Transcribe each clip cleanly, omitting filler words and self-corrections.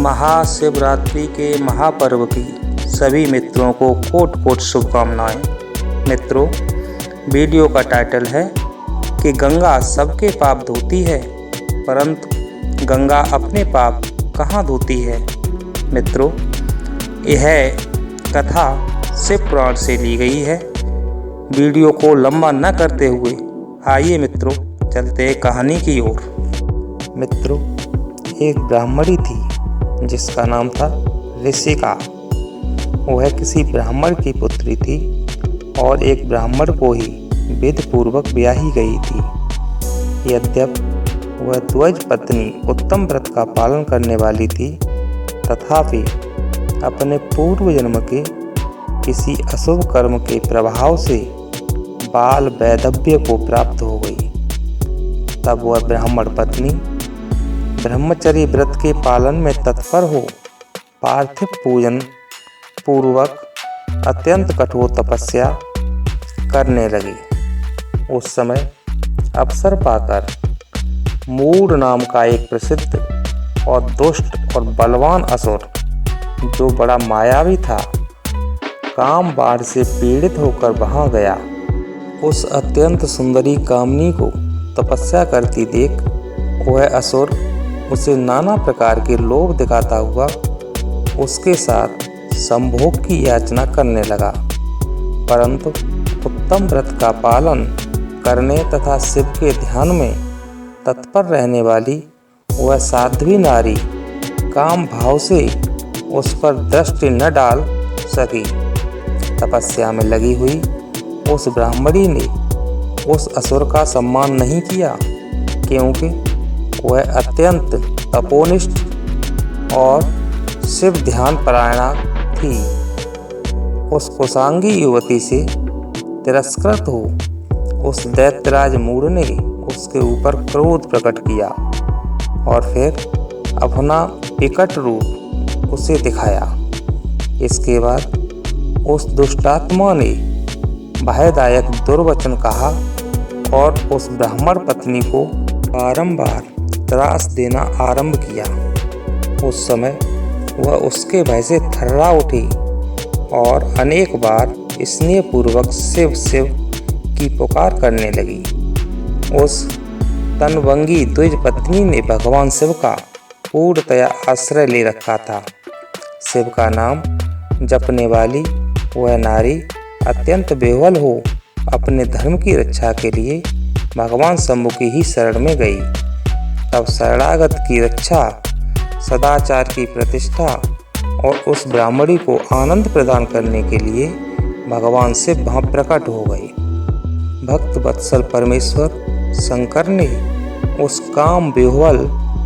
महाशिवरात्रि के महापर्व की सभी मित्रों को कोट कोट शुभकामनाएं। मित्रों, वीडियो का टाइटल है कि गंगा सबके पाप धोती है, परंतु गंगा अपने पाप कहाँ धोती है। मित्रों, यह कथा शिव पुराण से ली गई है। वीडियो को लंबा न करते हुए आइए मित्रों चलते कहानी की ओर। मित्रों, एक ब्राह्मणी थी जिसका नाम था ऋषिका। वह किसी ब्राह्मण की पुत्री थी और एक ब्राह्मण को ही विधि पूर्वक ब्याही गई थी। यद्यपि वह द्विज पत्नी उत्तम व्रत का पालन करने वाली थी, तथापि अपने पूर्व जन्म के किसी अशुभ कर्म के प्रभाव से बाल वैधव्य को प्राप्त हो गई। तब वह ब्राह्मण पत्नी ब्रह्मचर्य व्रत के पालन में तत्पर हो पार्थिव पूजन पूर्वक अत्यंत कठोर तपस्या करने लगी। उस समय अवसर पाकर मूढ़ नाम का एक प्रसिद्ध और दुष्ट और बलवान असुर, जो बड़ा मायावी था, काम बाढ़ से पीड़ित होकर वहां गया। उस अत्यंत सुंदरी कामनी को तपस्या करती देख वह असुर उसे नाना प्रकार के लोभ दिखाता हुआ उसके साथ संभोग की याचना करने लगा। परंतु उत्तम व्रत का पालन करने तथा शिव के ध्यान में तत्पर रहने वाली वह साध्वी नारी काम भाव से उस पर दृष्टि न डाल सकी। तपस्या में लगी हुई उस ब्राह्मणी ने उस असुर का सम्मान नहीं किया, क्योंकि वह अत्यंत तपोनिष्ठ और शिव ध्यान परायणा थी। उस कुशांगी युवती से तिरस्कृत हो उस दैत्यराज मूढ़ ने उसके ऊपर क्रोध प्रकट किया और फिर अपना विकट रूप उसे दिखाया। इसके बाद उस दुष्टात्मा ने भयदायक दुर्वचन कहा और उस ब्राह्मण पत्नी को बारंबार त्रास देना आरंभ किया। उस समय वह उसके भय से थर्रा उठी और अनेक बार स्नेहपूर्वक शिव शिव की पुकार करने लगी। उस तनवंगी द्विज पत्नी ने भगवान शिव का पूर्णतया आश्रय ले रखा था। शिव का नाम जपने वाली वह नारी अत्यंत बेवल हो अपने धर्म की रक्षा के लिए भगवान शंभु की ही शरण में गई। तब शरणागत की रक्षा, सदाचार की प्रतिष्ठा और उस ब्राह्मणी को आनंद प्रदान करने के लिए भगवान शिव वहाँ प्रकट हो गए। भक्त वत्सल परमेश्वर शंकर ने उस काम बेहुल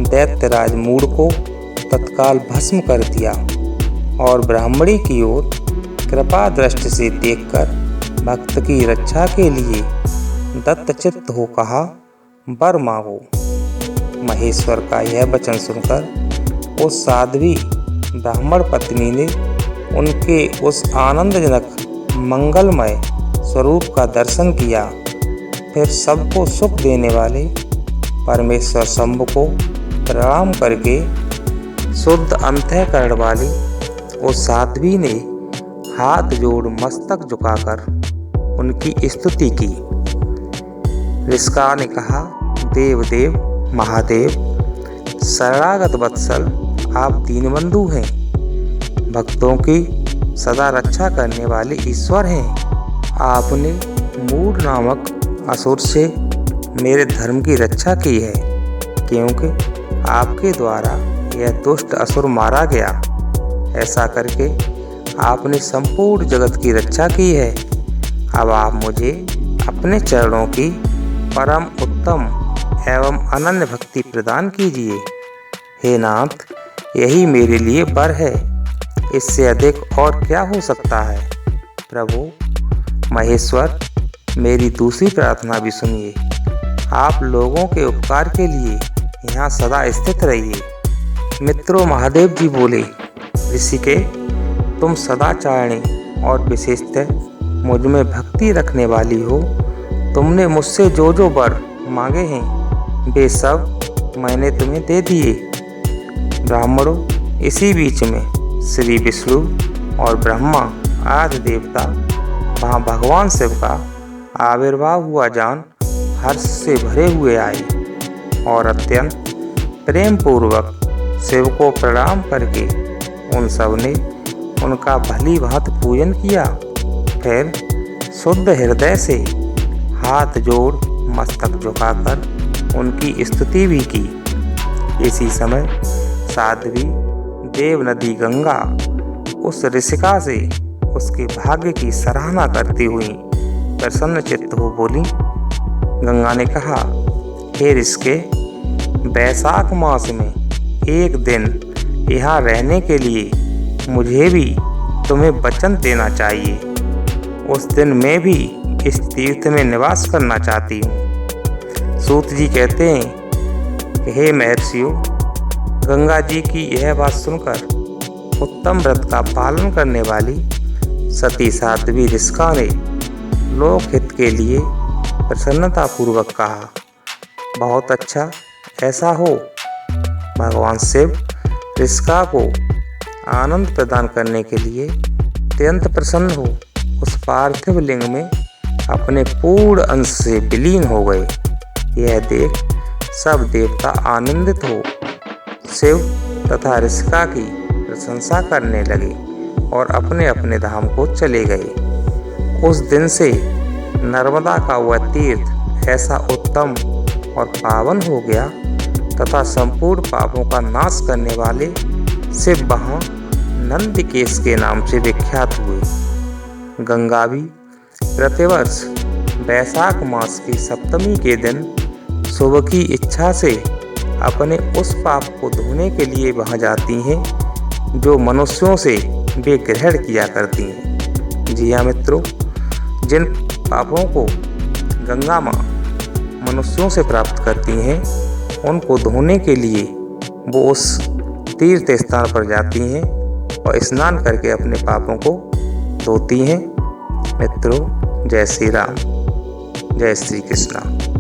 दैत्यराज मूढ़ को तत्काल भस्म कर दिया और ब्राह्मणी की ओर कृपा दृष्टि से देखकर भक्त की रक्षा के लिए दत्तचित्त हो कहा, वर मांगो। महेश्वर का यह वचन सुनकर उस साध्वी ब्राह्मण पत्नी ने उनके उस आनंदजनक मंगलमय स्वरूप का दर्शन किया। फिर सबको सुख देने वाले परमेश्वर शंभु को प्रणाम करके शुद्ध अंतःकरण वाली उस साध्वी ने हाथ जोड़ मस्तक झुकाकर उनकी स्तुति की। ऋषिका ने कहा, देव देव महादेव, शरणागत वत्सल, आप दीनबंधु हैं, भक्तों की सदा रक्षा करने वाले ईश्वर हैं। आपने मूढ़ नामक असुर से मेरे धर्म की रक्षा की है, क्योंकि आपके द्वारा यह दुष्ट असुर मारा गया। ऐसा करके आपने संपूर्ण जगत की रक्षा की है। अब आप मुझे अपने चरणों की परम उत्तम एवं अनन्य भक्ति प्रदान कीजिए। हे नाथ, यही मेरे लिए वर है, इससे अधिक और क्या हो सकता है। प्रभु महेश्वर, मेरी दूसरी प्रार्थना भी सुनिए। आप लोगों के उपकार के लिए यहाँ सदा स्थित रहिए। मित्रों, महादेव जी बोले, ऋषिके, तुम सदाचारिणी और विशेषतः मुझ में भक्ति रखने वाली हो। तुमने मुझसे जो जो वर मांगे हैं वे सब मैंने तुम्हें दे दिए। ब्राह्मणों, इसी बीच में श्री विष्णु और ब्रह्मा आदि देवता वहाँ भगवान शिव का आविर्भाव हुआ जान हर्ष से भरे हुए आए और अत्यंत प्रेम पूर्वक शिव को प्रणाम करके उन सब ने उनका भली भांति पूजन किया। फिर शुद्ध हृदय से हाथ जोड़ मस्तक झुकाकर उनकी स्तुति भी की। इसी समय साध्वी देव नदी गंगा उस ऋषिका से उसके भाग्य की सराहना करती हुई प्रसन्न चित्त हो बोली। गंगा ने कहा, हे ऋषिके, बैसाख मास में एक दिन यहाँ रहने के लिए मुझे भी तुम्हें वचन देना चाहिए। उस दिन मैं भी इस तीर्थ में निवास करना चाहती हूँ। सूत जी कहते हैं कि हे महर्षियों, गंगा जी की यह बात सुनकर उत्तम व्रत का पालन करने वाली सती साध्वी ऋषिका ने लोकहित के लिए प्रसन्नतापूर्वक कहा, बहुत अच्छा, ऐसा हो। भगवान शिव ऋषिका को आनंद प्रदान करने के लिए अत्यंत प्रसन्न हो उस पार्थिव लिंग में अपने पूर्ण अंश से विलीन हो गए। यह देख सब देवता आनंदित हो शिव तथा ऋषिका की प्रशंसा करने लगे और अपने अपने धाम को चले गए। उस दिन से नर्मदा का वह तीर्थ ऐसा उत्तम और पावन हो गया तथा संपूर्ण पापों का नाश करने वाले शिव वहाँ नंदकेश के नाम से विख्यात हुए। गंगा भी प्रतिवर्ष बैसाख मास की सप्तमी के दिन सुबह की इच्छा से अपने उस पाप को धोने के लिए वहाँ जाती हैं जो मनुष्यों से वे ग्रहण किया करती हैं। जी हाँ मित्रों, जिन पापों को गंगा माँ मनुष्यों से प्राप्त करती हैं उनको धोने के लिए वो उस तीर्थ स्थान पर जाती हैं और स्नान करके अपने पापों को धोती हैं। मित्रों, जय श्री राम, जय श्री कृष्णा।